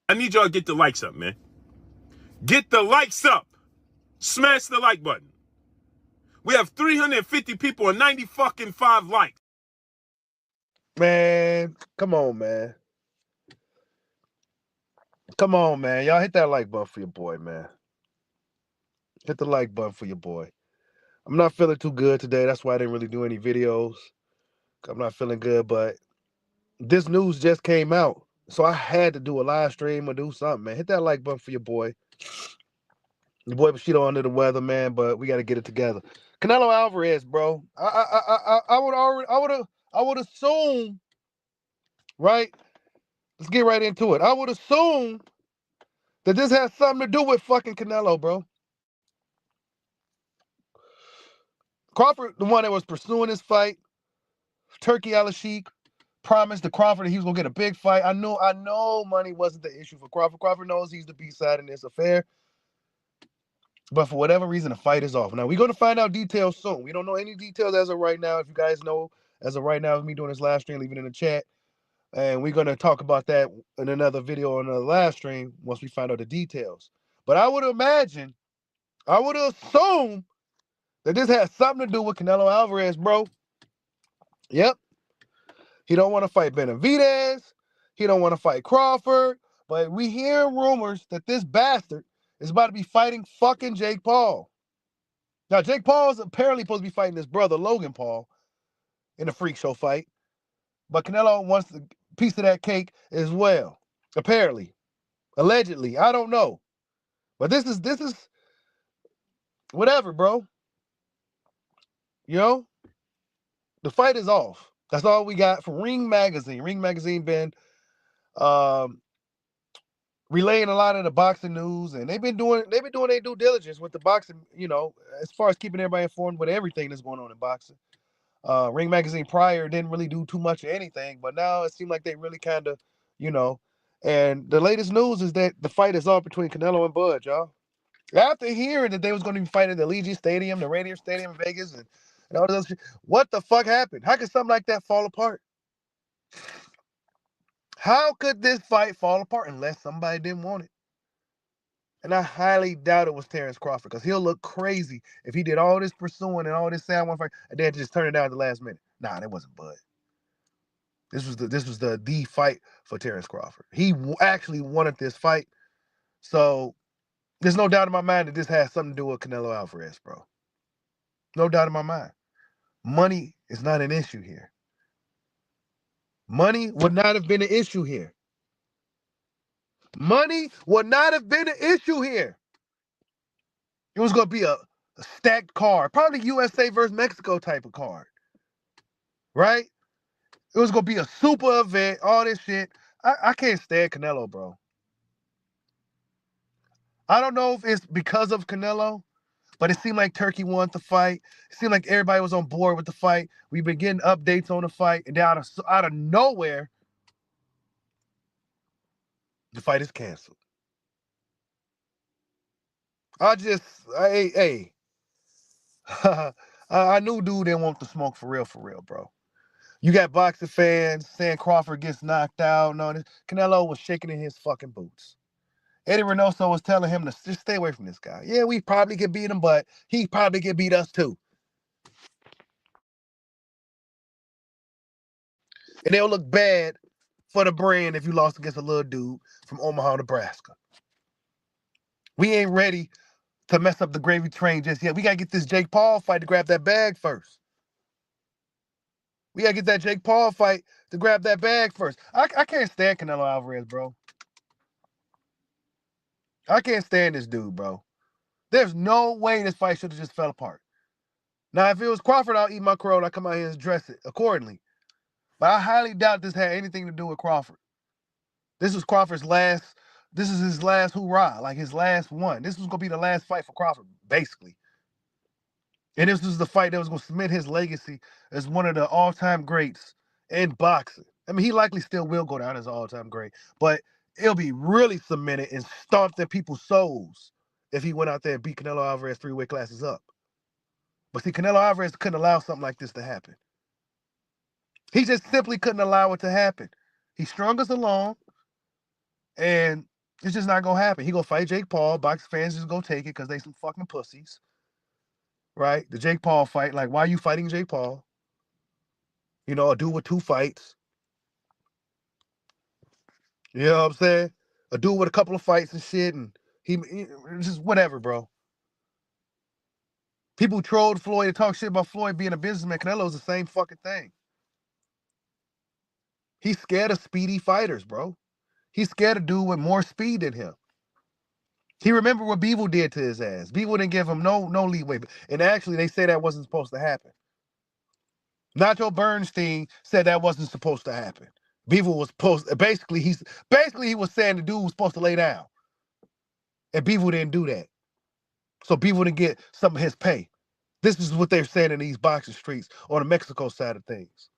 I need y'all to get the likes up, man. Get the likes up. Smash the like button. We have 350 people and 90 fucking 5 likes. Man, come on, man. Come on, man. Y'all hit that like button for your boy, man. Hit the like button for your boy. I'm not feeling too good today. That's why I didn't really do any videos. I'm not feeling good, but this news just came out. So I had to do a live stream or do something, man. Hit that like button for your boy. Your boy Bushido under the weather, man, but we got to get it together. Canelo Alvarez, bro. I would assume, right? Let's get right into it. I would assume that this has something to do with fucking Canelo, bro. Crawford, the one that was pursuing this fight, Turkey Al-Sheikh, promised to Crawford that he was gonna get a big fight. I know money wasn't the issue for Crawford. Crawford knows he's the B-side in this affair. But for whatever reason, the fight is off. Now, we're going to find out details soon. We don't know any details as of right now. If you guys know, as of right now, me doing this live stream, leave it in the chat. And we're going to talk about that in another video or another live stream once we find out the details. But I would assume that this has something to do with Canelo Alvarez, bro. Yep. He don't want to fight Benavidez. He don't want to fight Crawford. But we hear rumors that this bastard is about to be fighting fucking Jake Paul. Now, Jake Paul is apparently supposed to be fighting his brother, Logan Paul, in a freak show fight. But Canelo wants a piece of that cake as well. Apparently. Allegedly. I don't know. But this is whatever, bro. You know? The fight is off. That's all we got from Ring Magazine. Ring Magazine been relaying a lot of the boxing news, and they've been doing their due diligence with the boxing, you know, as far as keeping everybody informed with everything that's going on in boxing. Ring Magazine prior didn't really do too much of anything, but now it seemed like they really kind of, you know. And the latest news is that the fight is off between Canelo and Bud, y'all. After hearing that they was going to be fighting at the Allegiant Stadium, the Radiant Stadium in Vegas, and all this other shit, what the fuck happened? How could something like that fall apart? How could this fight fall apart unless somebody didn't want it? And I highly doubt it was Terence Crawford, because he'll look crazy if he did all this pursuing and all this saying one fight and then just turn it down at the last minute. Nah, that wasn't Bud. This was the fight for Terence Crawford. He actually wanted this fight. So there's no doubt in my mind that this has something to do with Canelo Alvarez, bro. No doubt in my mind. Money is not an issue here. Money would not have been an issue here. Money would not have been an issue here. It was going to be a stacked card, probably USA versus Mexico type of card, right? It was going to be a super event, all this shit. I can't stand Canelo, bro. I don't know if it's because of Canelo, but it seemed like Turkey wanted the fight. It seemed like everybody was on board with the fight. We've been getting updates on the fight, and then out of nowhere, the fight is canceled. I knew dude didn't want the smoke for real, bro. You got boxing fans saying Crawford gets knocked out. No, Canelo was shaking in his fucking boots. Eddie Reynoso was telling him to just stay away from this guy. Yeah, we probably could beat him, but he probably could beat us too. And it'll look bad for the brand if you lost against a little dude from Omaha, Nebraska. We ain't ready to mess up the gravy train just yet. We got to get this Jake Paul fight to grab that bag first. We got to get that Jake Paul fight to grab that bag first. I can't stand Canelo Alvarez, bro. I can't stand this dude, bro. There's no way this fight should have just fell apart. Now, if it was Crawford, I'll eat my crow and I'll come out here and address it accordingly. But I highly doubt this had anything to do with Crawford. This was Crawford's last, this is his last hoorah, like his last one. This was going to be the last fight for Crawford, basically. And this was the fight that was going to cement his legacy as one of the all-time greats in boxing. I mean, he likely still will go down as an all-time great, but it'll be really cemented and stomped at people's souls if he went out there and beat Canelo Alvarez 3 weight classes up. But see, Canelo Alvarez couldn't allow something like this to happen. He just simply couldn't allow it to happen. He strung us along, and It's just not gonna happen. He gonna fight Jake Paul. Box fans just gonna take it because they some fucking pussies. Right? The Jake Paul fight. Like, why are you fighting Jake Paul? You know, a dude with 2 fights. You know what I'm saying? A dude with a couple of fights and shit, and he just whatever, bro. People trolled Floyd and talk shit about Floyd being a businessman. Canelo's the same fucking thing. He's scared of speedy fighters, bro. He's scared of dude with more speed than him. He remember what Bivol did to his ass. Bivol didn't give him no leeway. And actually, they say that wasn't supposed to happen. Nacho Bernstein said that wasn't supposed to happen. Bivol was supposed basically he was saying the dude was supposed to lay down. And Bivol didn't do that. So Bivol didn't get some of his pay. This is what they're saying in these boxing streets on the Mexico side of things.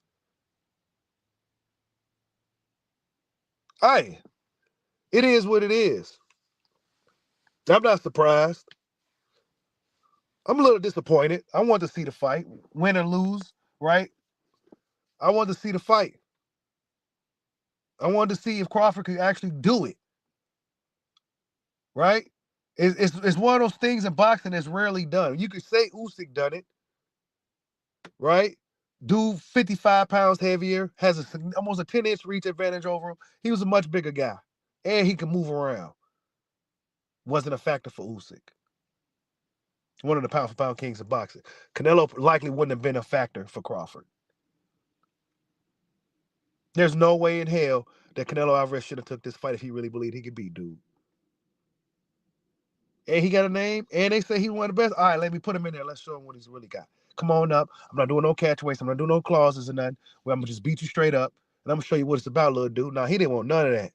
Aye. It is what it is. I'm not surprised. I'm a little disappointed. I want to see the fight, win or lose, right? I want to see the fight. I wanted to see if Crawford could actually do it, right? It's one of those things in boxing that's rarely done. You could say Usyk done it, right? Dude, 55 pounds heavier, has almost a 10-inch reach advantage over him. He was a much bigger guy, and he can move around. Wasn't a factor for Usyk. One of the pound-for-pound kings of boxing. Canelo likely wouldn't have been a factor for Crawford. There's no way in hell that Canelo Alvarez should have took this fight if he really believed he could beat dude. And he got a name, and they say he one of the best. All right, let me put him in there. Let's show him what he's really got. Come on up. I'm not doing no catchweights. I'm not doing no clauses or nothing. Where I'm going to just beat you straight up, and I'm going to show you what it's about, little dude. Nah, he didn't want none of that.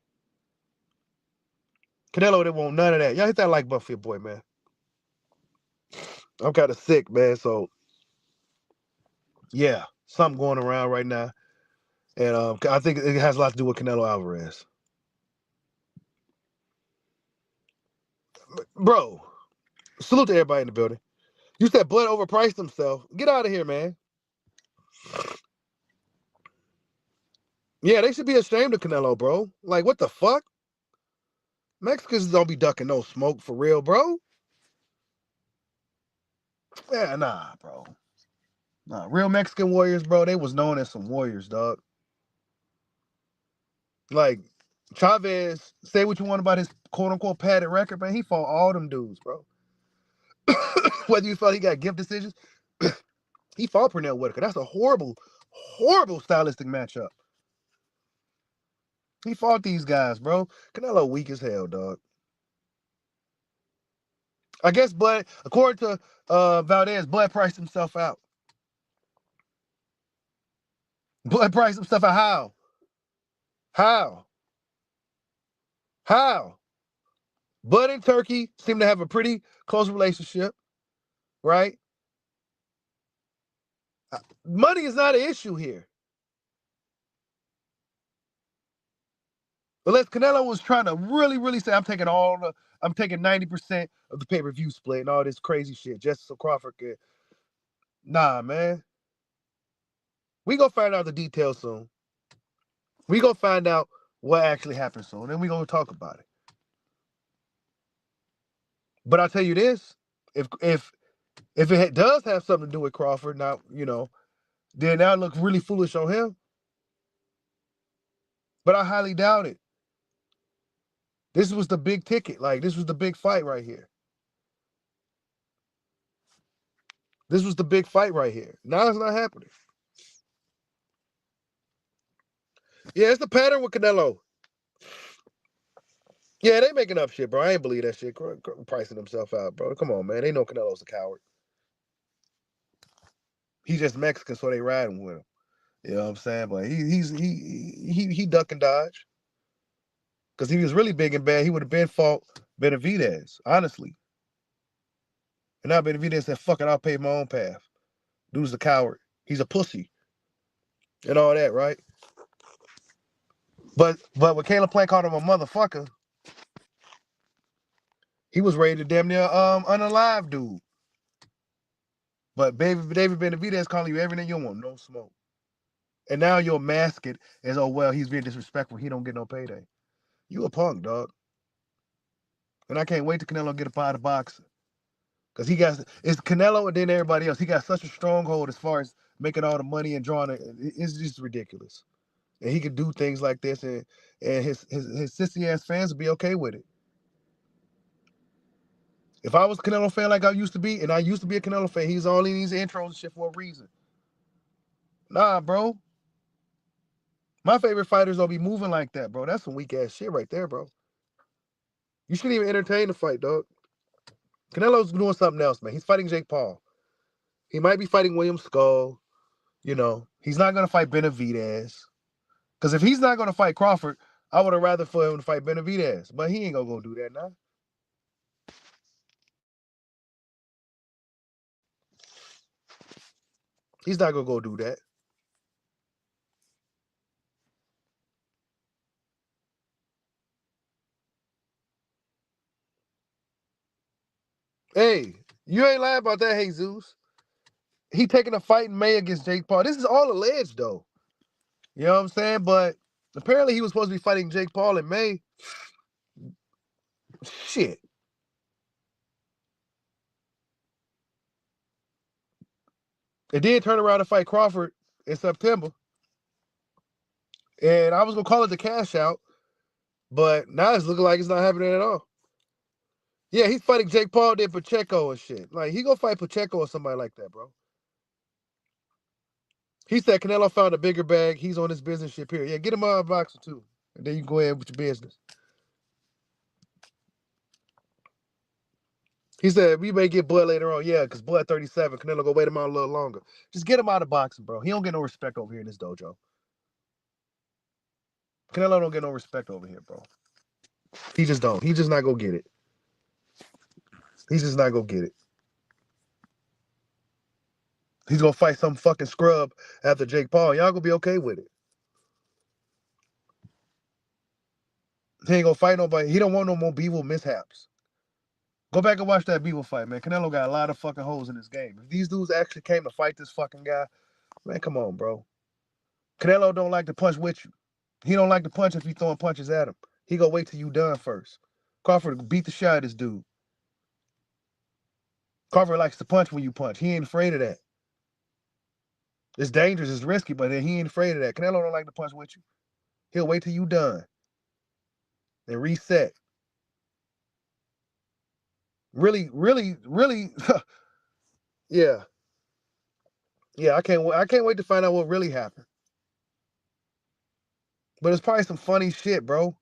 Canelo didn't want none of that. Y'all hit that like button for your boy, man. I'm kind of sick, man, so yeah, something going around right now. And I think it has a lot to do with Canelo Alvarez. Bro, salute to everybody in the building. You said Bud overpriced himself. Get out of here, man. Yeah, they should be ashamed of Canelo, bro. Like, what the fuck? Mexicans don't be ducking no smoke for real, bro. Yeah, nah, bro. Nah, real Mexican warriors, bro, they was known as some warriors, dog. Like, Chavez, say what you want about his quote-unquote padded record, man. He fought all them dudes, bro. Whether you felt he got gift decisions, he fought Pernell Whitaker. That's a horrible, horrible stylistic matchup. He fought these guys, bro. Canelo weak as hell, dog. I guess Bud, according to Valdez, Bud priced himself out. Bud priced himself out. How? How? How? Bud and Turkey seem to have a pretty close relationship, right? Money is not an issue here. Unless Canelo was trying to really, really say, I'm taking 90% of the pay-per-view split and all this crazy shit just so Crawford could. Nah, man. We gonna find out the details soon. We gonna find out what actually happened soon, and we gonna talk about it. But I'll tell you this: if it does have something to do with Crawford, now then that look really foolish on him. But I highly doubt it. This was the big ticket. Like, this was the big fight right here. This was the big fight right here. Now it's not happening. Yeah, it's the pattern with Canelo. Yeah, they making up shit, bro. I ain't believe that shit. Pricing himself out, bro. Come on, man. They know Canelo's a coward. He's just Mexican, so they riding with him. You know what I'm saying? But he duck and dodge. Because if he was really big and bad, he would have been fought Benavidez, honestly. And now Benavidez said, fuck it, I'll pave my own path. Dude's a coward. He's a pussy. And all that, right? But when Caleb Plant called him a motherfucker, he was ready to damn near unalive dude. But David Benavidez calling you everything you want, no smoke. And now you'll mask it as, oh, well, he's being disrespectful. He don't get no payday. You a punk, dog. And I can't wait till Canelo get up out of boxing. Because it's Canelo and then everybody else. He got such a stronghold as far as making all the money and drawing it. It's just ridiculous. And he could do things like this, and his sissy ass fans would be okay with it. If I was a Canelo fan like I used to be, and I used to be a Canelo fan, he's only in these intros and shit for a reason. Nah, bro. My favorite fighters don't be moving like that, bro. That's some weak ass shit right there, bro. You shouldn't even entertain the fight, dog. Canelo's doing something else, man. He's fighting Jake Paul. He might be fighting William Skull. You know, he's not gonna fight Benavidez. Because if he's not gonna fight Crawford, I would have rather for him to fight Benavidez. But he ain't gonna go do that now. He's not gonna go do that. Hey, you ain't lying about that, Jesus. He taking a fight in May against Jake Paul. This is all alleged, though. You know what I'm saying? But apparently he was supposed to be fighting Jake Paul in May. Shit. It did turn around to fight Crawford in September. And I was going to call it the cash out, but now it's looking like it's not happening at all. Yeah, he's fighting Jake Paul, then Pacheco and shit. Like, he going to fight Pacheco or somebody like that, bro. He said Canelo found a bigger bag. He's on his business ship here. Yeah, get him out of boxer, too. And then you go ahead with your business. He said, we may get Bud later on. Yeah, because Bud 37. Canelo go wait him out a little longer. Just get him out of boxing, bro. He don't get no respect over here in this dojo. Canelo don't get no respect over here, bro. He just don't. He just not gonna get it. He's just not gonna get it. He's gonna fight some fucking scrub after Jake Paul. Y'all gonna be okay with it. He ain't gonna fight nobody. He don't want no more Bivol mishaps. Go back and watch that Bivol fight, man. Canelo got a lot of fucking holes in this game. If these dudes actually came to fight this fucking guy, man, come on, bro. Canelo don't like to punch with you. He don't like to punch if you throwing punches at him. He gonna wait till you done first. Crawford beat the shit out of this dude. Crawford likes to punch when you punch. He ain't afraid of that. It's dangerous, it's risky, but he ain't afraid of that. Canelo don't like to punch with you. He'll wait till you done and reset. Really, yeah. Yeah, I can't wait to find out what really happened. But it's probably some funny shit, bro.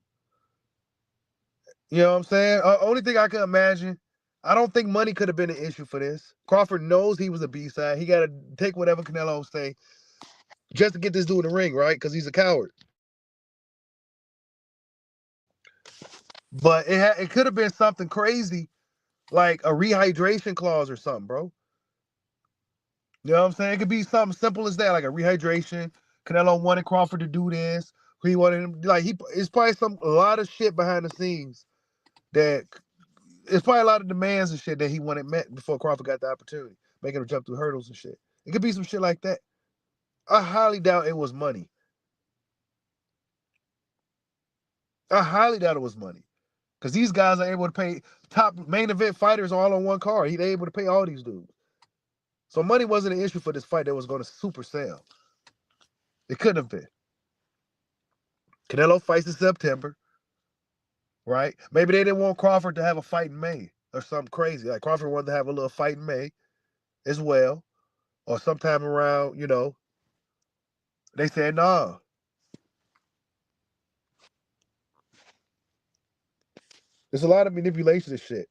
You know what I'm saying? Only thing I can imagine, I don't think money could have been an issue for this. Crawford knows he was a B-side. He got to take whatever Canelo say just to get this dude in the ring, right? Because he's a coward. But it could have been something crazy, like a rehydration clause or something, bro. You know what I'm saying? It could be something simple as that, like a rehydration. Canelo wanted Crawford to do this. He wanted him, like, it's probably a lot of shit behind the scenes that it's probably a lot of demands and shit that he wanted met before Crawford got the opportunity, making him jump through hurdles and shit. It could be some shit like that. I highly doubt it was money. I highly doubt it was money. Because these guys are able to pay top main event fighters all on one card. They're able to pay all these dudes. So money wasn't an issue for this fight that was going to super sell. It couldn't have been. Canelo fights in September, right? Maybe they didn't want Crawford to have a fight in May or something crazy. Like Crawford wanted to have a little fight in May as well, or sometime around, you know. They said, nah. There's a lot of manipulation and shit.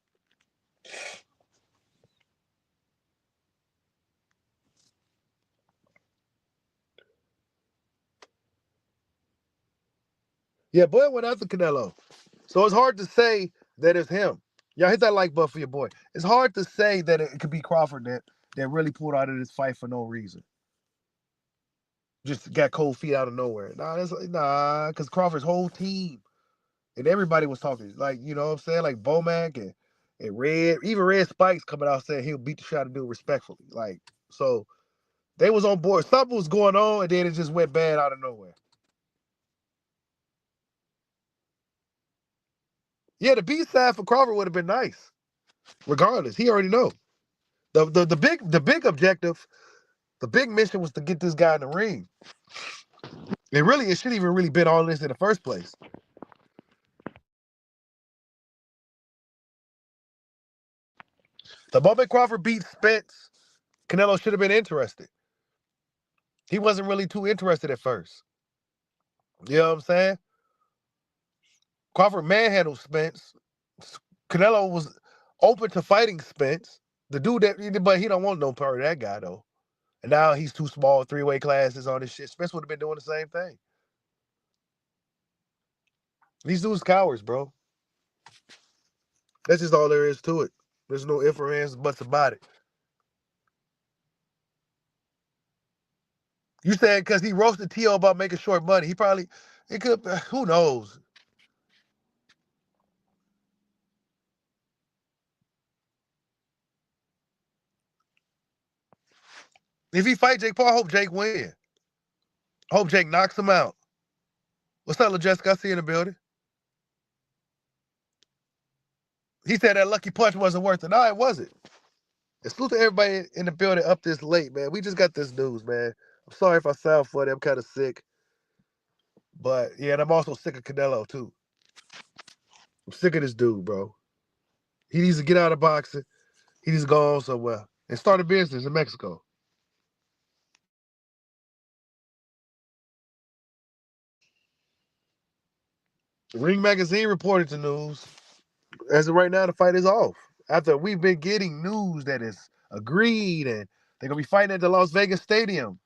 Yeah, Bud went after Canelo. So it's hard to say that it's him. Y'all hit that like button for your boy. It's hard to say that it could be Crawford that really pulled out of this fight for no reason. Just got cold feet out of nowhere. Nah, because Crawford's whole team and everybody was talking. Like, you know what I'm saying? Like Bomac and Red, even Red Spikes coming out saying he'll beat the shot of dude respectfully. Like, so they was on board. Something was going on, and then it just went bad out of nowhere. Yeah, the B side for Crawford would have been nice. Regardless, he already know. The big objective, the big mission was to get this guy in the ring. And really, it shouldn't even really been all this in the first place. The moment Crawford beat Spence, Canelo should have been interested. He wasn't really too interested at first. You know what I'm saying? Crawford manhandled Spence. Canelo was open to fighting Spence. The dude but he don't want no part of that guy though. And now he's too small, three-way classes on this shit. Spence would have been doing the same thing. These dudes cowards, bro. That's just all there is to it. There's no ifs or ands, buts about it. You said because he roasted T.O. about making short money. It could, who knows? If he fight Jake Paul, I hope Jake win. I hope Jake knocks him out. What's up, Jessica? I see you in the building. He said that lucky punch wasn't worth it. No, it wasn't. And salute to everybody in the building up this late, man. We just got this news, man. I'm sorry if I sound funny. I'm kind of sick. But, yeah, and I'm also sick of Canelo, too. I'm sick of this dude, bro. He needs to get out of boxing. He needs to go on somewhere and start a business in Mexico. Ring Magazine reported the news. As of right now, the fight is off. After we've been getting news that is agreed and they're going to be fighting at the Las Vegas Stadium.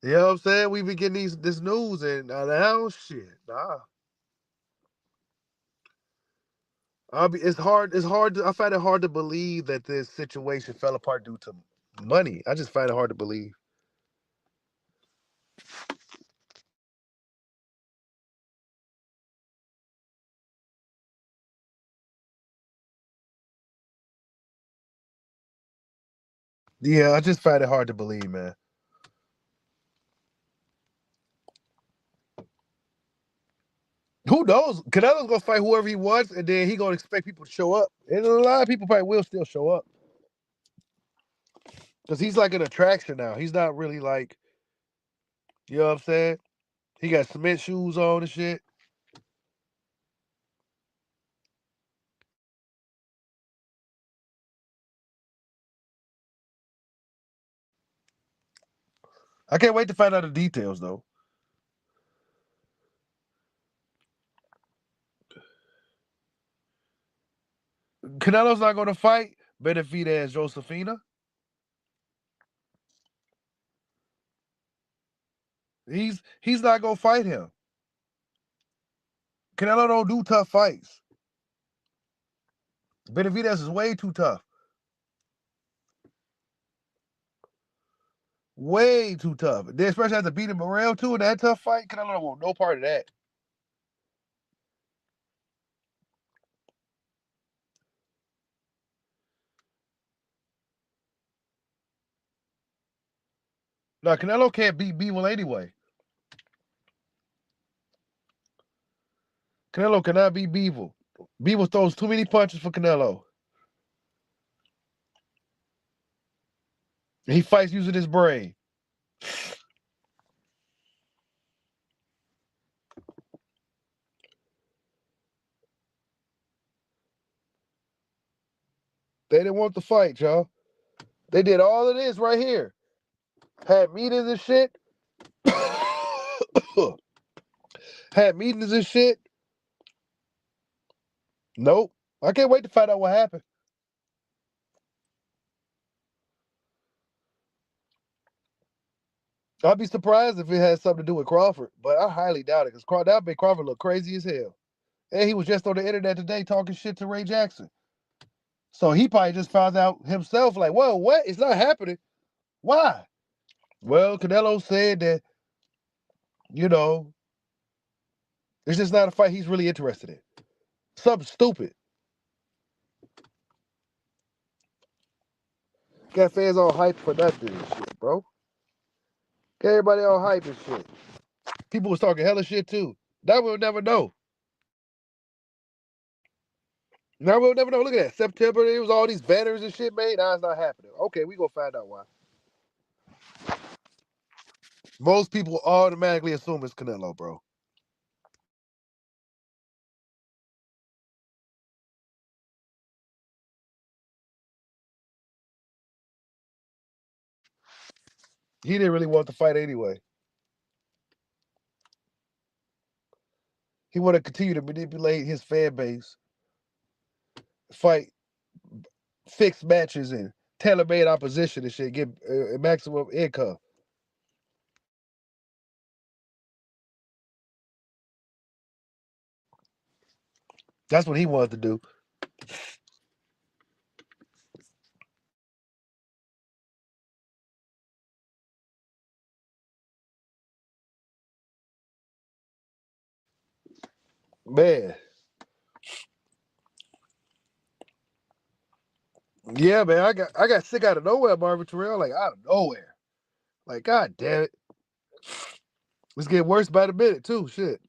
You know what I'm saying? We've been getting this news and now shit. Nah. It's hard. I find it hard to believe that this situation fell apart due to money. I just find it hard to believe. Yeah, I just find it hard to believe, man. Who knows? Canelo's gonna fight whoever he wants, and then he gonna expect people to show up. And a lot of people probably will still show up. Because he's like an attraction now. He's not really like, you know what I'm saying? He got cement shoes on and shit. I can't wait to find out the details, though. Canelo's not going to fight Benavidez Josefina. He's not going to fight him. Canelo don't do tough fights. Benavidez is way too tough. Way too tough. They especially have to beat Morrell, too, in that tough fight. Canelo don't want no part of that. No, Canelo can't beat Bivol anyway. Canelo cannot beat Bivol. Bivol throws too many punches for Canelo. He fights using his brain. They didn't want the fight, y'all. They did all of this right here. Had meetings and shit. Had meetings and shit. Nope. I can't wait to find out what happened. I'd be surprised if it had something to do with Crawford, but I highly doubt it because that made Crawford look crazy as hell. And he was just on the internet today talking shit to Ray Jackson. So he probably just found out himself, like, whoa, what? It's not happening. Why? Well, Canelo said that, you know, it's just not a fight he's really interested in. Something stupid. Got fans all hyped for nothing and shit, bro. Got everybody all hype and shit. People was talking hella shit too. That we'll never know. Now we'll never know. Look at that. September, it was all these banners and shit made. Now it's not happening. Okay, we gonna find out why. Most people automatically assume it's Canelo, bro. He didn't really want the fight anyway. He want to continue to manipulate his fan base, fight fixed matches and tailor-made opposition and shit, get maximum income. That's what he wanted to do. Man. Yeah, man. I got sick out of nowhere, Marvin Terrell. Like out of nowhere. Like, god damn it. It's getting worse by the minute, too. Shit.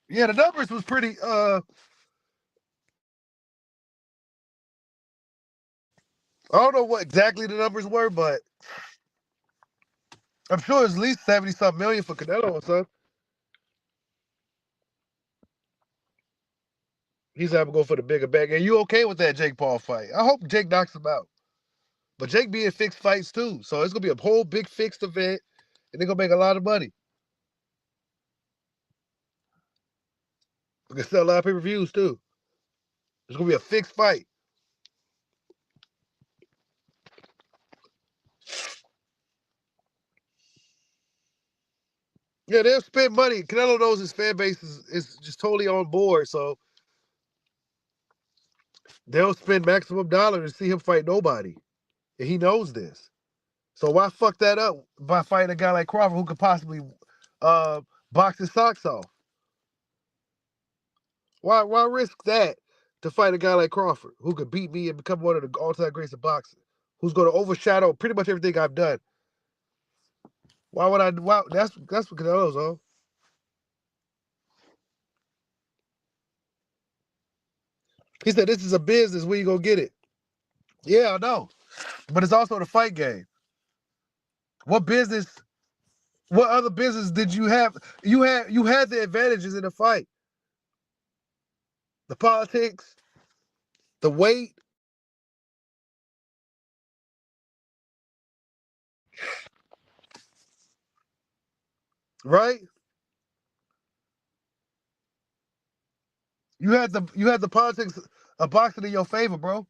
Yeah, the numbers was pretty I don't know what exactly the numbers were, but I'm sure it's at least 70-something million for Canelo or something. He's having to go for the bigger bag. And you okay with that Jake Paul fight? I hope Jake knocks him out. But Jake be in fixed fights too. So it's gonna be a whole big fixed event, and they're gonna make a lot of money. We can sell a lot of pay-per-views too. It's gonna be a fixed fight. Yeah, they'll spend money. Canelo knows his fan base is just totally on board, so they'll spend maximum dollar to see him fight nobody. And he knows this. So why fuck that up by fighting a guy like Crawford who could possibly box his socks off? Why risk that to fight a guy like Crawford who could beat me and become one of the all-time greats of boxing? Who's going to overshadow pretty much everything I've done? Why would I? Why, that's what Canelo's on. He said, "This is a business. Where you gonna get it?" Yeah, I know, but it's also the fight game. What business? What other business did you have? You had the advantages in the fight. The politics, the weight, right? You had the politics of boxing in your favor, bro.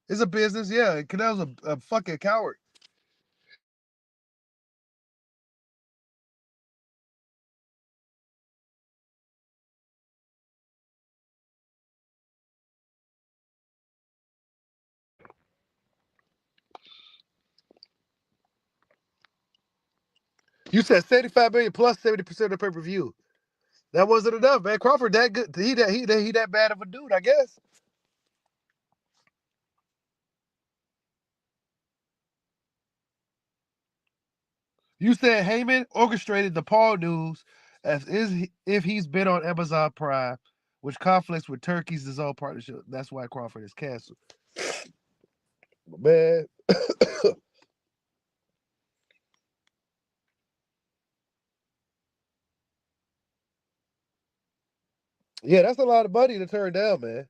It's a business, yeah. Canelo's a fucking coward. You said 75 million plus 70% of pay-per-view. That wasn't enough, man. Crawford that good. He that bad of a dude, I guess. You said Heyman orchestrated the Paul news if he's been on Amazon Prime, which conflicts with Turkey's dissolved partnership. That's why Crawford is canceled. Man, yeah, that's a lot of money to turn down, man.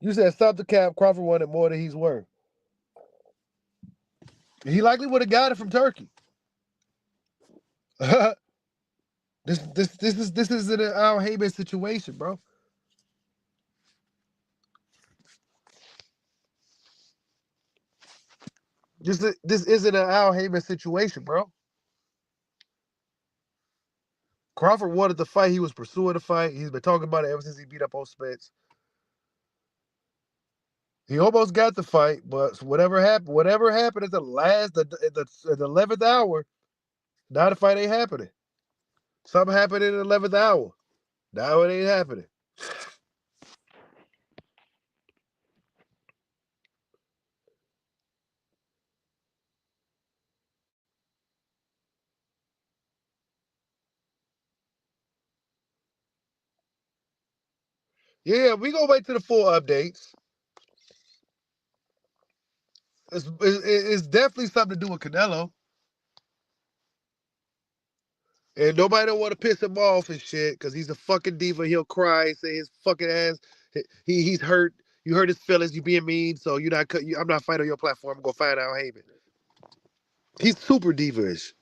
You said stop the cap. Crawford wanted more than he's worth. He likely would have got it from Turkey. this isn't an Al Heyman situation, bro. This isn't an Al Heyman situation, bro. Crawford wanted the fight. He was pursuing the fight. He's been talking about it ever since he beat up on Spence. He almost got the fight, but whatever happened at the 11th hour, now the fight ain't happening. Something happened in the 11th hour. Now it ain't happening. Yeah, we gonna wait to the full updates. It's definitely something to do with Canelo. And nobody don't want to piss him off and shit, because he's a fucking diva. He'll cry, say his fucking ass. He's hurt. You hurt his feelings. You being mean, so you're not. I'm not fighting on your platform. I'm gonna find Al Heyman. He's super diva-ish.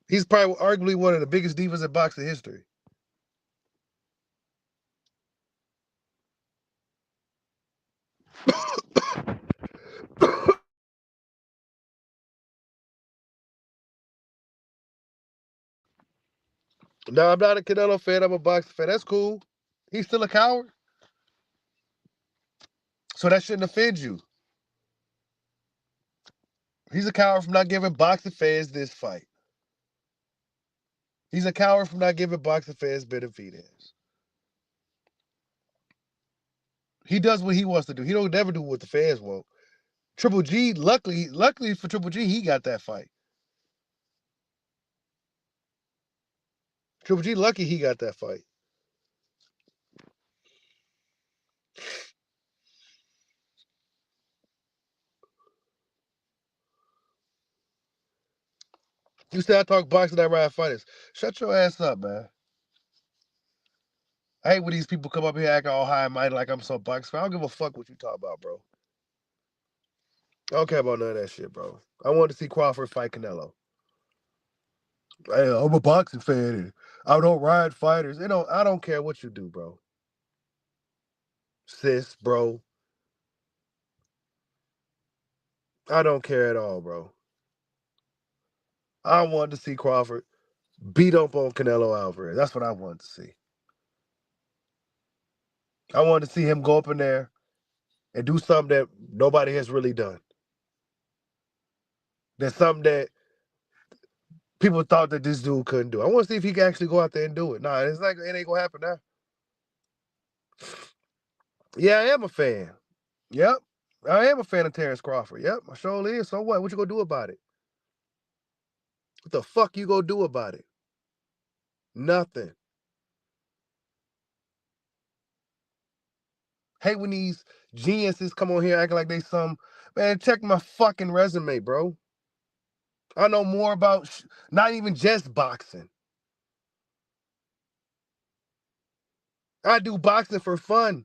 He's probably arguably one of the biggest divas in boxing history. No, I'm not a Canelo fan. I'm a boxing fan. That's cool. He's still a coward, so that shouldn't offend you. He's a coward from not giving boxing fans this fight. He's a coward from not giving boxing fans Benavidez. He does what he wants to do. He don't never do what the fans want. Triple G, luckily for Triple G, he got that fight. Triple G, lucky he got that fight. You said I talk boxing, I ride fighters. Shut your ass up, man. I hate when these people come up here acting all high and mighty like I'm so boxing. I don't give a fuck what you talk about, bro. I don't care about none of that shit, bro. I wanted to see Crawford fight Canelo. Hey, I'm a boxing fan. I don't ride fighters. I don't care what you do, bro. Sis, bro. I don't care at all, bro. I wanted to see Crawford beat up on Canelo Alvarez. That's what I wanted to see. I wanted to see him go up in there and do something that nobody has really done. That's something that people thought that this dude couldn't do. I want to see if he can actually go out there and do it. Nah, it ain't gonna happen now. Yeah, I am a fan. Yep. I am a fan of Terence Crawford. Yep, I sure is. So what? What you gonna do about it? What the fuck you gonna do about it? Nothing. Hate when these geniuses come on here acting like they some, man, check my fucking resume, bro. I know more about not even just boxing. I do boxing for fun.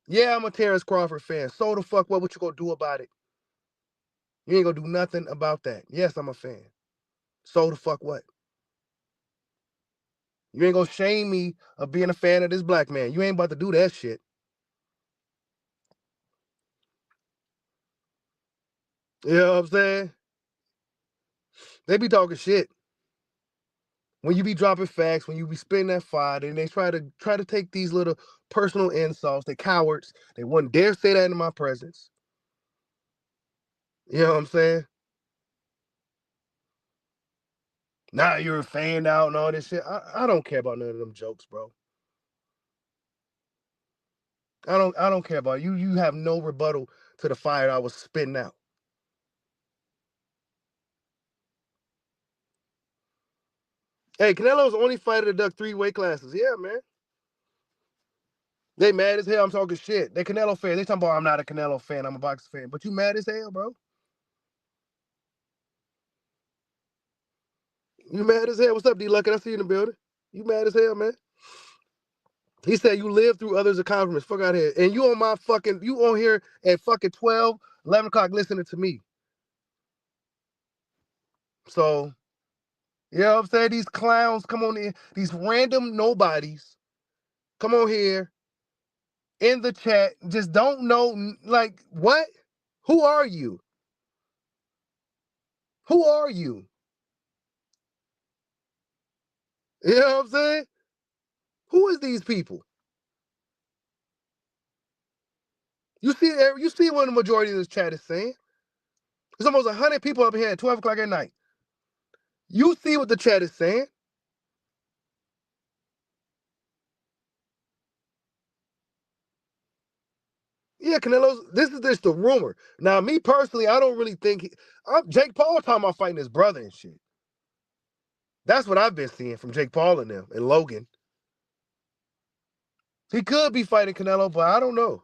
Yeah, I'm a Terence Crawford fan. So the fuck what you gonna do about it? You ain't gonna do nothing about that. Yes, I'm a fan. So the fuck what? You ain't gonna shame me of being a fan of this black man. You ain't about to do that shit. You know what I'm saying? They be talking shit. When you be dropping facts, when you be spitting that fire, and they try to take these little personal insults, they cowards. They wouldn't dare say that in my presence. You know what I'm saying? Now you're a fan out and all this shit. I don't care about none of them jokes, bro. I don't care about you. You have no rebuttal to the fire I was spitting out. Hey, Canelo's the only fighter to duck 3 weight classes. Yeah, man. They mad as hell. I'm talking shit. They Canelo fans. They talking about I'm not a Canelo fan. I'm a boxing fan. But you mad as hell, bro. You mad as hell. What's up, D-Luck? I see you in the building. You mad as hell, man. He said you live through others' accomplishments. Fuck out here. And you on here at fucking 12, 11 o'clock listening to me. So, you know what I'm saying? These clowns come on in. These random nobodies come on here in the chat. Just don't know, like, what? Who are you? Who are you? You know what I'm saying? Who is these people? You see what the majority of this chat is saying? There's almost 100 people up here at 12 o'clock at night. You see what the chat is saying? Yeah, Canelo's. This is just the rumor. Now, me personally, I don't really think Jake Paul talking about fighting his brother and shit. That's what I've been seeing from Jake Paul and them and Logan. He could be fighting Canelo, but I don't know.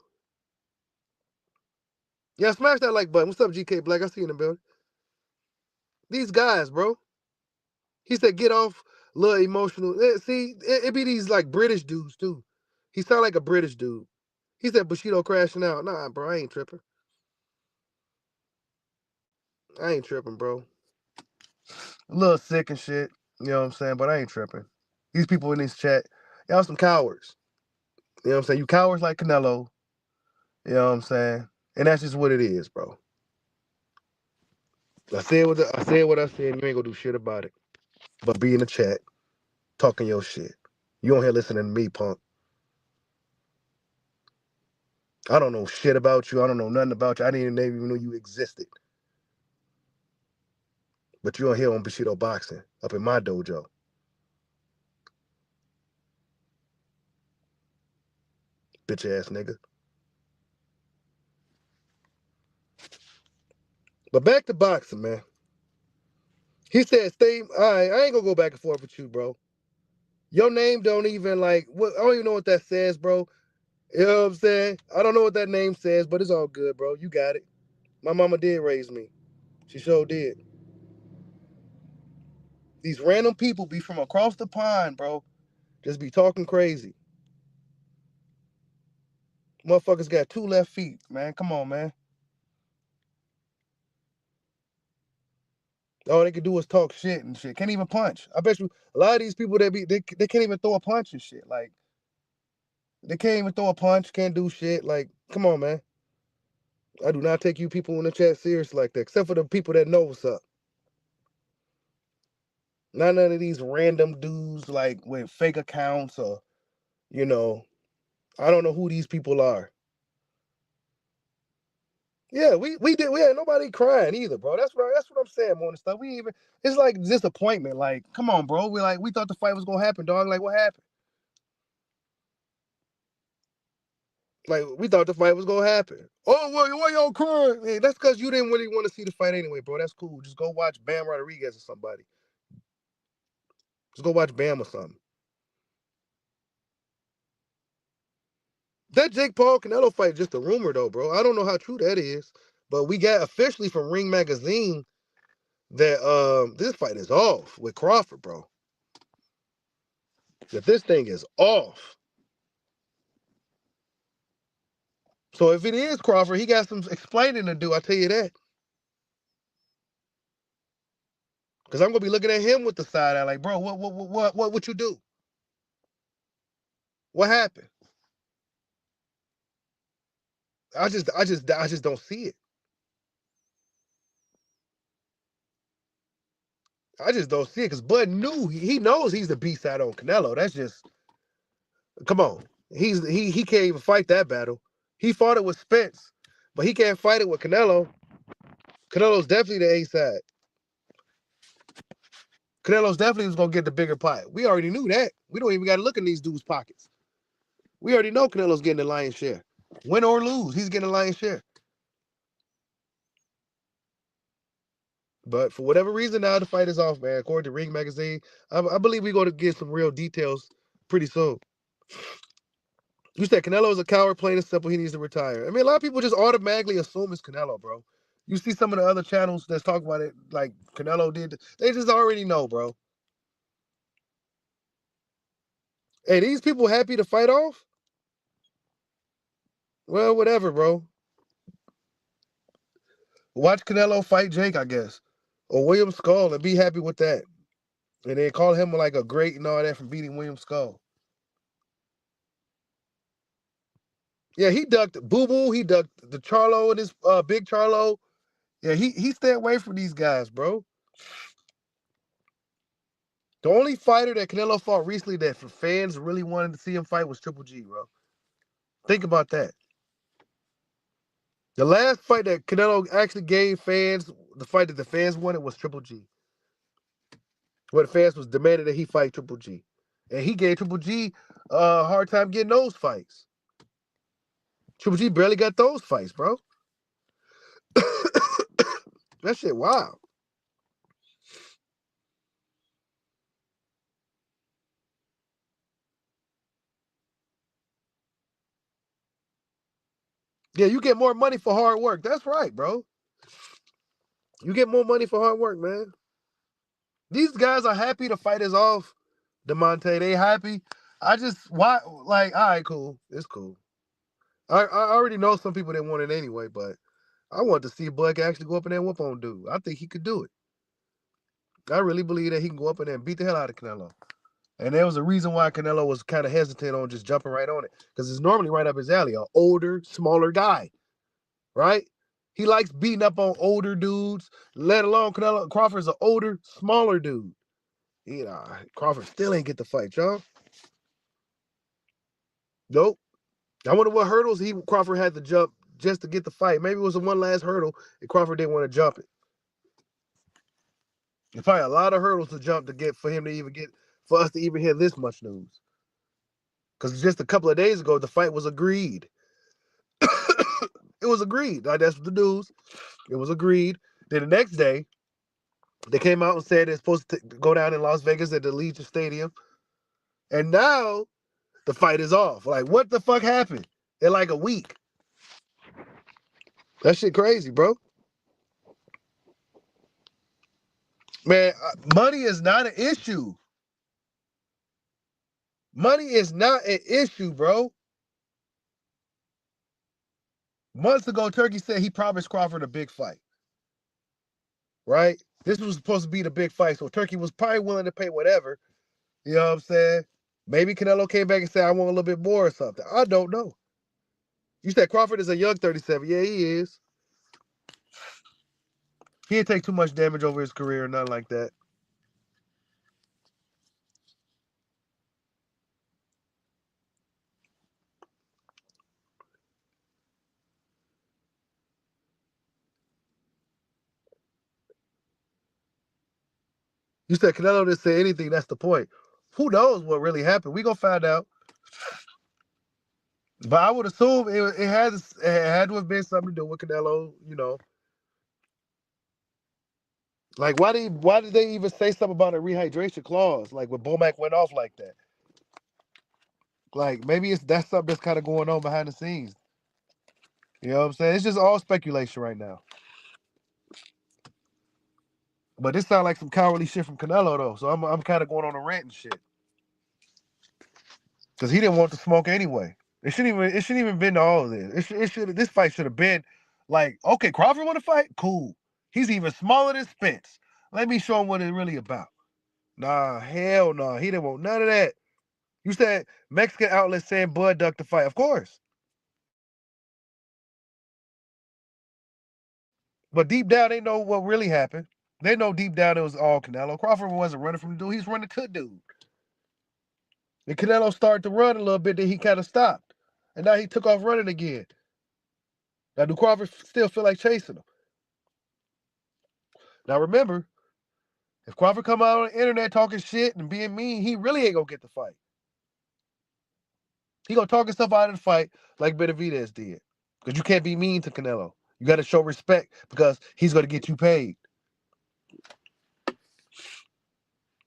Yeah, smash that like button. What's up, GK Black? I see you in the building. These guys, bro. He said, get off, little emotional. See, it be these like British dudes too. He sound like a British dude. He said Bushido crashing out. Nah, bro, I ain't tripping. I ain't tripping, bro. A little sick and shit. You know what I'm saying? But I ain't tripping. These people in this chat, y'all some cowards. You know what I'm saying? You cowards like Canelo. You know what I'm saying? And that's just what it is, bro. I said what I said, and you ain't gonna do shit about it. But be in the chat, talking your shit. You on here listening to me, punk. I don't know shit about you. I don't know nothing about you. I didn't even know you existed. But you on here on Bushido Boxing, up in my dojo. Bitch ass nigga. But back to boxing, man. He said, stay. All right, I ain't gonna go back and forth with you, bro. Your name don't even like, I don't even know what that says, bro. You know what I'm saying? I don't know what that name says, but it's all good, bro. You got it. My mama did raise me. She sure did. These random people be from across the pond, bro. Just be talking crazy. Motherfuckers got 2 left feet, man. Come on, man. All they can do is talk shit and shit. Can't even punch. I bet you a lot of these people they can't even throw a punch and shit. Like, they can't even throw a punch, can't do shit. Like, come on, man. I do not take you people in the chat serious like that, except for the people that know what's up. Not none of these random dudes like with fake accounts or, you know, I don't know who these people are. Yeah, we had nobody crying either, bro. That's what I'm saying, more than stuff. It's like disappointment. Like, come on, bro. We thought the fight was gonna happen, dog. Like, what happened? Like, we thought the fight was gonna happen. Oh, why y'all crying? Hey, that's because you didn't really want to see the fight anyway, bro. That's cool. Just go watch Bam Rodriguez or somebody. Just go watch Bam or something. That Jake Paul Canelo fight is just a rumor, though, bro. I don't know how true that is, but we got officially from Ring Magazine that this fight is off with Crawford, bro. That this thing is off. So if it is Crawford, he got some explaining to do. I tell you that, because I'm gonna be looking at him with the side eye, like, bro, what you do? What happened? I just don't see it. I just don't see it because Bud knew he knows he's the B side on Canelo. That's just, come on. He can't even fight that battle. He fought it with Spence, but he can't fight it with Canelo. Canelo's definitely the A side. Canelo's definitely was gonna get the bigger pot. We already knew that. We don't even gotta look in these dudes' pockets. We already know Canelo's getting the lion's share. Win or lose, he's getting the lion's share. But for whatever reason, now the fight is off, man. According to Ring Magazine, I believe we're going to get some real details pretty soon. You said Canelo is a coward, plain and simple. He needs to retire. I mean, a lot of people just automatically assume it's Canelo, bro. You see some of the other channels that's talking about it, like Canelo did. They just already know, bro. Hey, these people happy to fight off? Well, whatever, bro. Watch Canelo fight Jake, I guess. Or William Skull and be happy with that. And then call him like a great and all that for beating William Skull. Yeah, he ducked Boo Boo. He ducked the Charlo and his big Charlo. Yeah, he stayed away from these guys, bro. The only fighter that Canelo fought recently that for fans really wanted to see him fight was Triple G, bro. Think about that. The last fight that Canelo actually gave fans, the fight that the fans wanted was Triple G. Where the fans was demanding that he fight Triple G. And he gave Triple G a hard time getting those fights. Triple G barely got those fights, bro. That shit wild. Yeah, you get more money for hard work. That's right, bro. You get more money for hard work, man. These guys are happy the fight is off. DeMonte, they happy. Why, like, all right, cool. It's cool. I already know some people didn't want it anyway, but I want to see Bud actually go up in there and whoop on dude. I think he could do it. I really believe that he can go up in there and beat the hell out of Canelo. And there was a reason why Canelo was kind of hesitant on just jumping right on it. Because it's normally right up his alley, an older, smaller guy, right? He likes beating up on older dudes, let alone Canelo. Crawford's an older, smaller dude. You know, Crawford still ain't get the fight, y'all. Nope. I wonder what hurdles Crawford had to jump just to get the fight. Maybe it was the one last hurdle and Crawford didn't want to jump it. There's probably a lot of hurdles to jump to get for us to even hear this much news. Because just a couple of days ago, the fight was agreed. It was agreed. Like, that's the news. It was agreed. Then the next day, they came out and said they're supposed to go down in Las Vegas at the Legion Stadium. And now the fight is off. Like, what the fuck happened in like a week? That shit crazy, bro. Man, money is not an issue. Money is not an issue, bro. Months ago, Turkey said he promised Crawford a big fight. Right? This was supposed to be the big fight, so Turkey was probably willing to pay whatever. You know what I'm saying? Maybe Canelo came back and said, I want a little bit more or something. I don't know. You said Crawford is a young 37. Yeah, he is. He didn't take too much damage over his career or nothing like that. You said Canelo didn't say anything. That's the point. Who knows what really happened? We gonna find out. But I would assume it had to have been something to do with Canelo. You know, like why did they even say something about a rehydration clause? Like when Bomac went off like that. Like maybe that's something that's kind of going on behind the scenes. You know what I'm saying? It's just all speculation right now. But this sounds like some cowardly shit from Canelo though. So I'm kind of going on a rant and shit. Because he didn't want to smoke anyway. It shouldn't even been to all of this. This fight should have been like, okay, Crawford want to fight? Cool. He's even smaller than Spence. Let me show him what it's really about. Nah, hell no. He didn't want none of that. You said Mexican outlet saying Bud ducked the fight. Of course. But deep down, they know what really happened. They know deep down it was all Canelo. Crawford wasn't running from the dude. He's running to the dude. And Canelo started to run a little bit, then he kind of stopped. And now he took off running again. Now, do Crawford still feel like chasing him? Now, remember, if Crawford come out on the internet talking shit and being mean, he really ain't going to get the fight. He going to talk himself out of the fight like Benavidez did. Because you can't be mean to Canelo. You got to show respect because he's going to get you paid.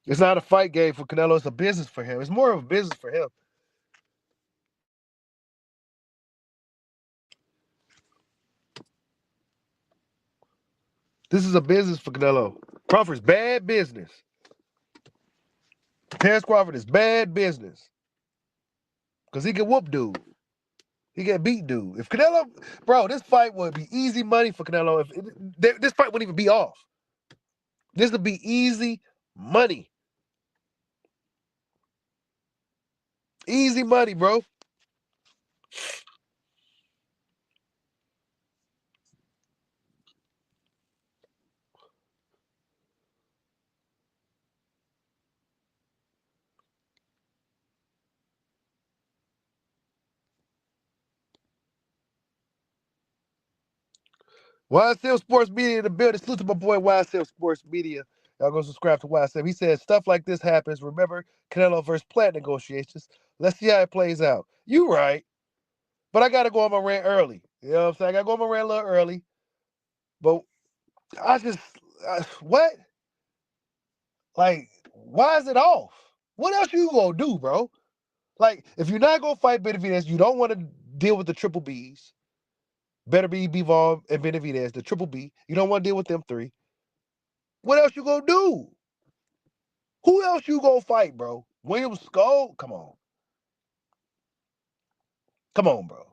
It's not a fight game for Canelo. It's a business for him. It's more of a business for him. This is a business for Canelo. Crawford's bad business. Terence Crawford is bad business. Because he can whoop dude. He can beat dude. If Canelo, bro, this fight would be easy money for Canelo. This fight wouldn't even be off. This would be easy money. Easy money, bro. YSL Sports Media in the building. Salute to my boy YSL Sports Media. Y'all go subscribe to YSL. He said stuff like this happens. Remember Canelo versus Plant negotiations. Let's see how it plays out. You right. But I gotta go on my rant early. You know what I'm saying? I gotta go on my rant a little early. But what? Like, why is it off? What else you gonna do, bro? Like, if you're not gonna fight Benavidez, you don't want to deal with the triple Bs. Better be Bivol and Benavidez, the triple B. You don't want to deal with them three. What else you gonna do? Who else you gonna fight, bro? William Skull? Come on. Come on, bro.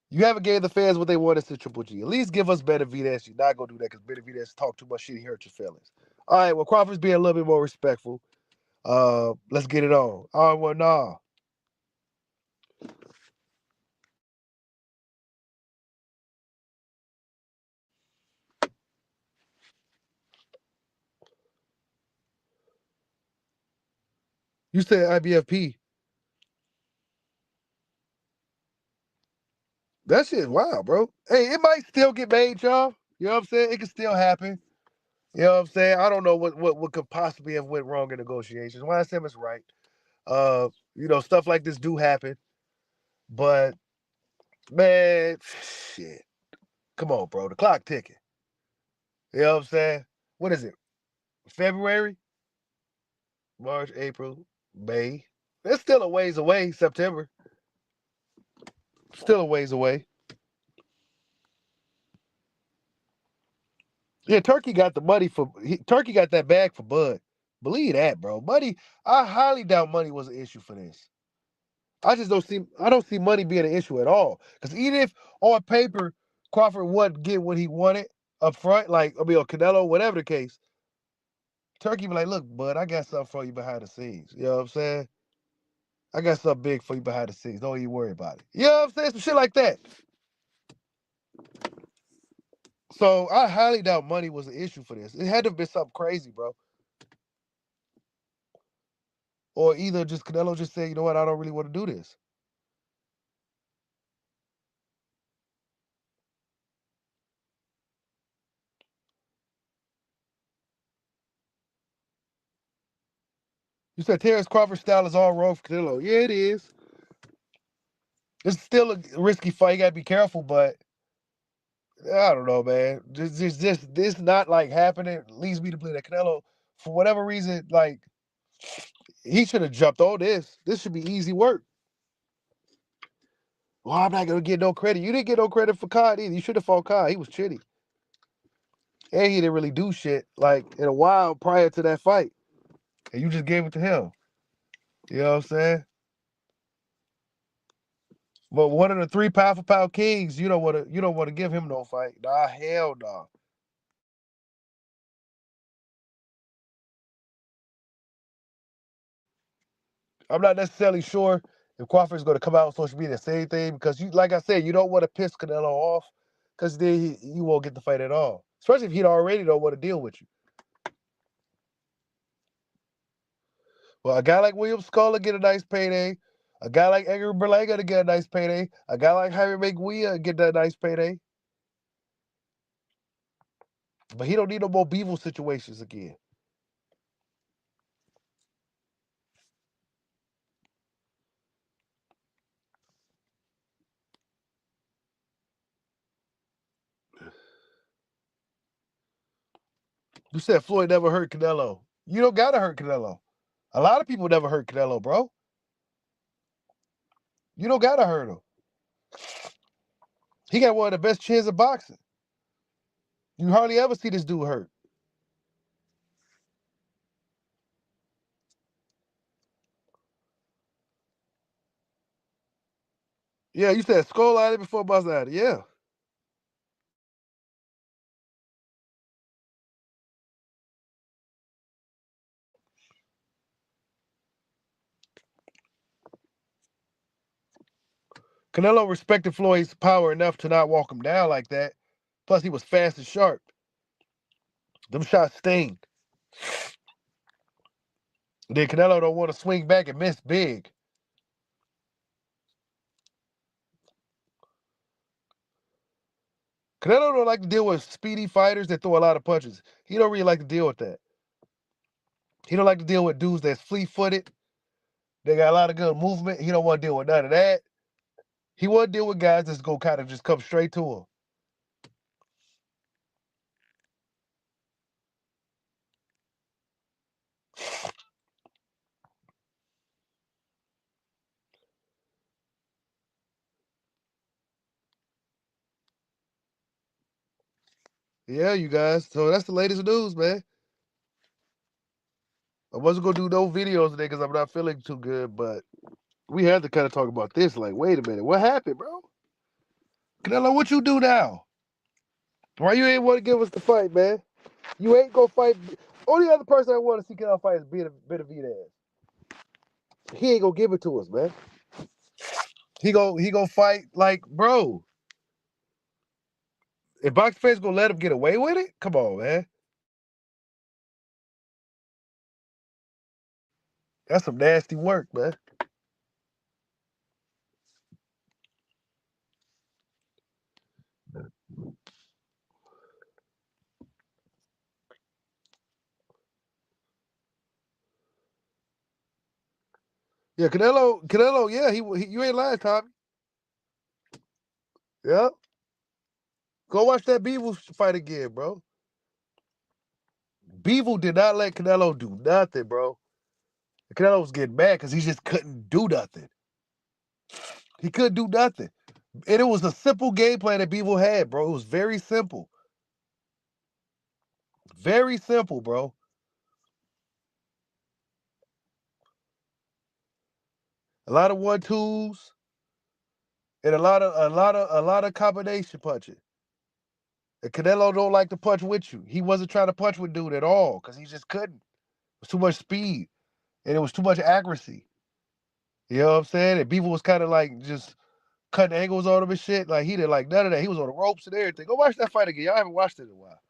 You haven't gave the fans what they wanted to Triple G. At least give us Benavidez. You're not gonna do that because Benavidez talk too much shit. He hurt your feelings. All right, well, Crawford's being a little bit more respectful. Let's get it on. All right, well, nah. You said IBFP. That shit, wow, bro. Hey, it might still get made, y'all. You know what I'm saying? It can still happen. You know what I'm saying? I don't know what could possibly have went wrong in negotiations. Why Simmons right. Stuff like this do happen. But man, shit. Come on, bro. The clock ticking. You know what I'm saying? What is it? February? March, April, May. It's still a ways away, September. Still a ways away. Yeah, Turkey got the money Turkey got that bag for Bud. Believe that, bro. Money, I highly doubt money was an issue for this. I don't see money being an issue at all. Because even if on paper Crawford wouldn't get what he wanted up front, or Canelo, whatever the case, Turkey be like, look, Bud, I got something for you behind the scenes. You know what I'm saying? I got something big for you behind the scenes. Don't even worry about it. You know what I'm saying? Some shit like that. So I highly doubt money was an issue for this. It had to have been something crazy, bro. Or either just Canelo just said, you know what, I don't really want to do this. You said Terence Crawford style is all wrong for Canelo. Yeah, it is. It's still a risky fight. You gotta be careful, but I don't know, man. Just this not like happening leads me to believe that Canelo, for whatever reason, like he should have jumped on this. This should be easy work. Well, I'm not gonna get no credit. You didn't get no credit for Cod either. You should have fought Cod. He was chitty. And he didn't really do shit like in a while prior to that fight. And you just gave it to him. You know what I'm saying? But one of the 3 pound for pound kings, you don't want to give him no fight. Nah, hell no. Nah. I'm not necessarily sure if Crawford's going to come out on social media and say anything because, like I said, you don't want to piss Canelo off because then he won't get the fight at all. Especially if he already don't want to deal with you. Well, a guy like William Sculler get a nice payday. A guy like Edgar Berlanga to get a nice payday. A guy like Jaime McGuia get that nice payday. But he don't need no more Bivol situations again. You said Floyd never hurt Canelo. You don't gotta hurt Canelo. A lot of people never hurt Canelo, bro. You don't gotta hurt him. He got one of the best chins of boxing. You hardly ever see this dude hurt. Yeah, you said skull at it before bust at it. Yeah. Canelo respected Floyd's power enough to not walk him down like that. Plus, he was fast and sharp. Them shots sting. Then Canelo don't want to swing back and miss big. Canelo don't like to deal with speedy fighters that throw a lot of punches. He don't really like to deal with that. He don't like to deal with dudes that's fleet-footed. They got a lot of good movement. He don't want to deal with none of that. He want to deal with guys that's going to kind of just come straight to him. Yeah, you guys. So that's the latest news, man. I wasn't gonna do no videos today because I'm not feeling too good, but we had to kind of talk about this. Like, wait a minute, what happened, bro? Canelo, what you do now? Why you ain't want to give us the fight, man? You ain't gonna fight. Only other person I want to see Canelo fight is Benavidez. He ain't gonna give it to us, man. He gonna fight like, bro. If box fans gonna let him get away with it, come on, man. That's some nasty work, man. Yeah, Canelo. Yeah, you ain't lying, Tommy. Yeah, go watch that Bivol fight again, bro. Bivol did not let Canelo do nothing, bro. Canelo was getting mad because he just couldn't do nothing. He couldn't do nothing. And it was a simple game plan that Bivol had, bro. It was very simple. Very simple, bro. A lot of 1-2s and a lot of combination punching. And Canelo don't like to punch with you. He wasn't trying to punch with dude at all because he just couldn't. It was too much speed and it was too much accuracy. You know what I'm saying? And Bivol was kind of like just cutting angles on him and shit. Like he didn't like none of that. He was on the ropes and everything. Go watch that fight again. Y'all haven't watched it in a while.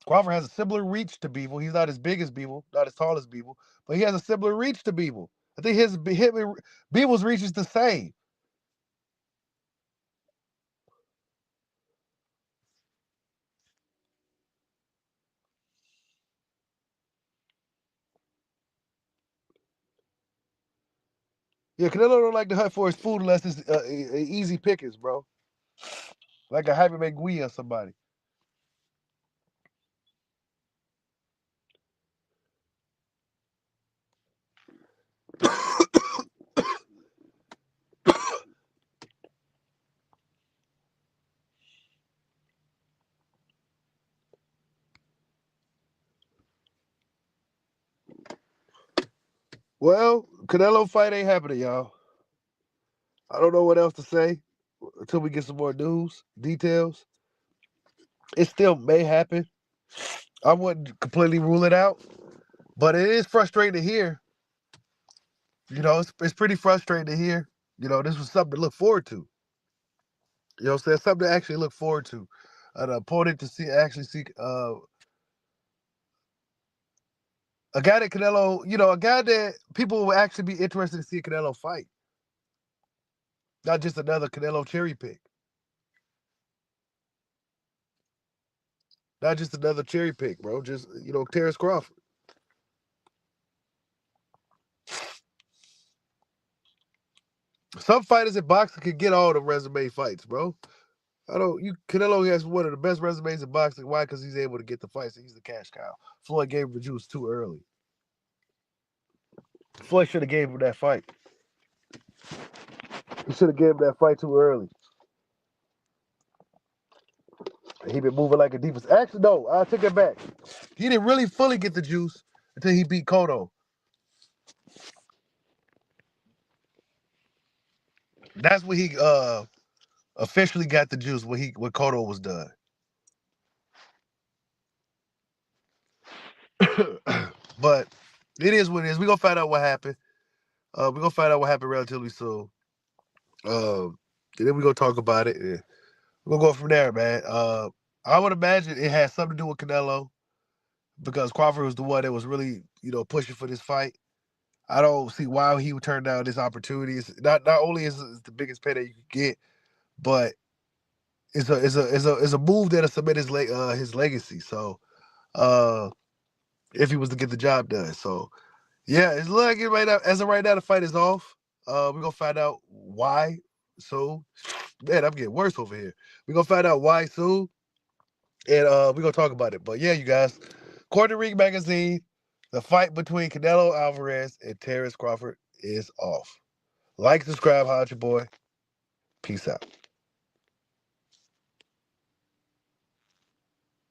Crawford has a similar reach to Bivol. He's not as big as Bivol, not as tall as Bivol, but he has a similar reach to Bivol. I think Bivol's reach is the same. Yeah, Canelo don't like to hunt for his food unless it's easy pickings, bro. Like a Jaime Munguia or somebody. Well, Canelo fight ain't happening, y'all. I don't know what else to say until we get some more news, details. It still may happen. I wouldn't completely rule it out, but it is frustrating to hear. You know, it's pretty frustrating to hear. You know, this was something to look forward to. You know what I'm saying? Something to actually look forward to. An opponent to see a guy that Canelo, a guy that people will actually be interested to see Canelo fight. Not just another Canelo cherry pick. Not just another cherry pick, bro. Just, Terence Crawford. Some fighters in boxing can get all the resume fights, bro. Canelo has one of the best resumes in boxing. Why? Because he's able to get the fights. He's the cash cow. Floyd gave him the juice too early. Floyd should have gave him that fight. He should have gave him that fight too early. He been moving like a defense. Actually, no, I take it back. He didn't really fully get the juice until he beat Cotto. That's when he officially got the juice when Cotto was done. But it is what it is. We're gonna find out what happened. We're gonna find out what happened relatively soon. And then we're gonna talk about it. And we're gonna go from there, man. I would imagine it has something to do with Canelo because Crawford was the one that was really, pushing for this fight. I don't see why he would turn down this opportunity. It's not only is it the biggest payday you could get, but it's a move that'll cement his legacy. So if he was to get the job done. So yeah, it's looking right now. As of right now, the fight is off. We're gonna find out why. So man, I'm getting worse over here. We're gonna find out why soon. And we're gonna talk about it. But yeah, you guys, Corner Ring Magazine, the fight between Canelo Alvarez and Terence Crawford is off. Like, subscribe, holla at your boy. Peace out.